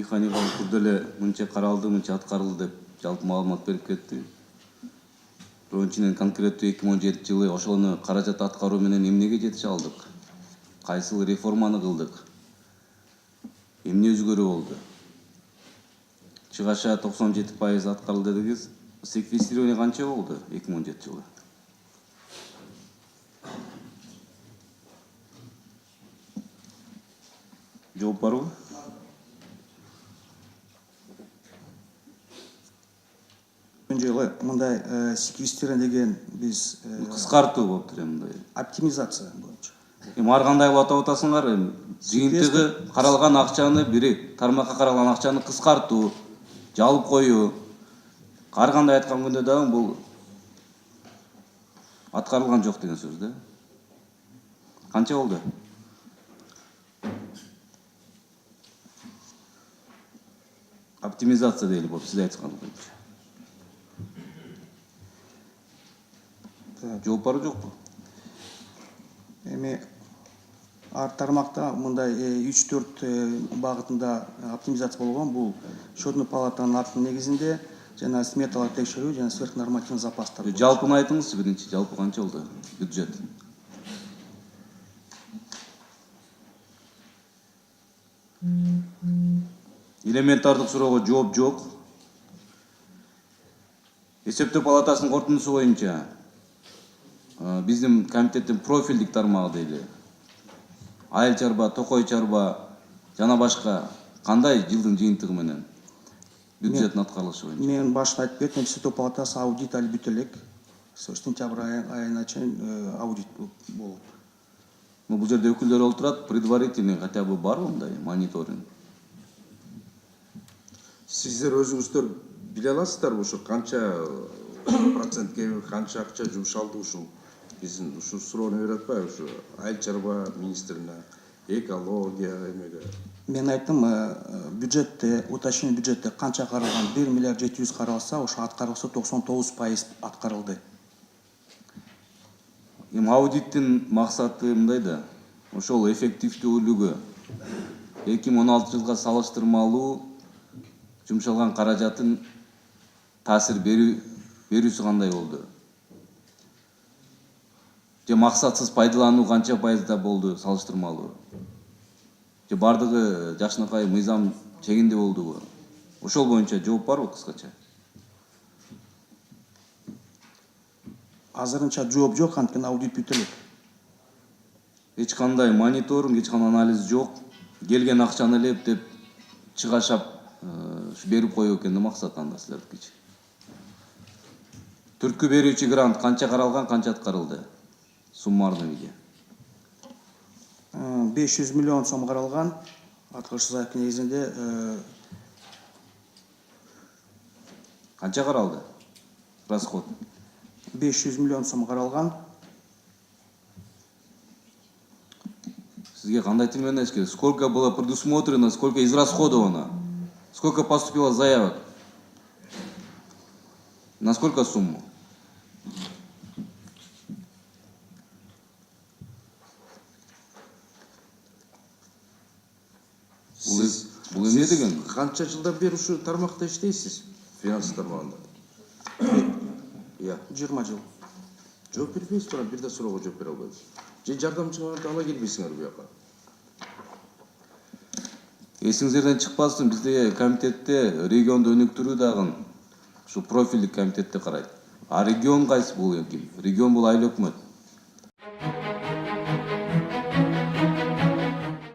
механикалык түрдө эле мынча каралды, мынча аткарылды деп жалпы маалымат берип кетти. Биринчиден конкреттүү 2017 жылы ошону каражат аткаруу менен эмнеге жетише алдык? Кайсыл реформаны кылдык? Эмне өзгөрүү болду? Чыгаша 97% аткарылды дедиңиз. Секвестирование канча болду 2017 жылы? Жооп барбы? Жылы мындай секвестирование деген биз Кыскартуу болуптур мындай. оптимизация боюнча. Ар кандай кылып атап атасыңар? Жыйынтыгы каралган акчаны бир тармакка каралган акчаны кыскартуу, жалып коюу. Ар кандай айткан күндө дагы бул аткарылган жок деген сөз да. Канча болду? Оптимизация дейли болуп, сиз айтканыңызча. Жооп барбы жокпу? Эми ар тармакта мындай 3-4 багытында оптимизация болгон. Бул счетный палатанын артынын негизинде жана сметалык текшерүү жана сверхнормативный запастар. Жалпыны айтыңызчы биринчи, жалпы канча болду бюджет? Элементардык суроого жооп жок. Эсептөө палатасынын корутундусу боюнча биздин комитеттин профилдик тармагы дейли. Айыл чарба, токой чарба жана башка кандай жылдын жыйынтыгы менен бюджеттин аткарылышы боюнча? Мен башында айтып кеттим, эсептөө палатасы аудит али бүтө элек. Сентябрь айына чейин аудит болот. Бул жерде өкүлдөр олтурат, предварительный хотя бы барбы мындай мониторинг? Сиздер өзүңүздөр биле аласыздарбы ушу канча процентке канча акча жумшалды ушул биздин ушу суроону берип атпайбы ушу айыл чарба министрине, экология эмеге? Мен айттым, бюджетте, уточнение бюджетте канча каралган? 1 миллиард 700 каралса, ошо аткарылса 99% аткарылды. Аудиттин максаты мындай да, ошол эффективдүүлүгү 2016 жылга салыштырмалуу жумшалган каражатын таасир берүүсү кандай болду? Же максатсыз пайдалануу канча пайызда болду салыштырмалуу? Же бардыгы жакшынакай мыйзам чегинде болдубу? Ошол боюнча жооп барбы кыскача? Азырынча жооп жок, анткени аудит бүтө элек. Эч кандай мониторинг, эч кандай анализ жок. Келген акчаны эле деп чыгашап берип коюу экен да максат анда силердикичи. Түрткү берүүчү грант канча каралган, канча аткарылды? Суммарный виде. 500 миллион сом каралган. Аткарыш заявка негизинде Канча каралды? Расход. 500 миллион сом каралган. Сизге кандай тил менен керек? Сколько было предусмотрено, сколько израсходовано? Сколько поступило заявок? На сколько сумму? Бул эмне деген? Канча жылдан бери ушу тармакта иштейсиз? Финанс тармагында. 20 жыл. Жооп бербейсиз, бирок бир да суроого жооп бере албайсыз. Же жардамчыңарды ала келбейсиңер буяка? Эсиңиздерден чыкпасын, бизде комитетте регионду өнүктүрүү дагы ушу профилдик комитетте карайт. А регион кайсы бул ким? Регион бул айыл өкмөт.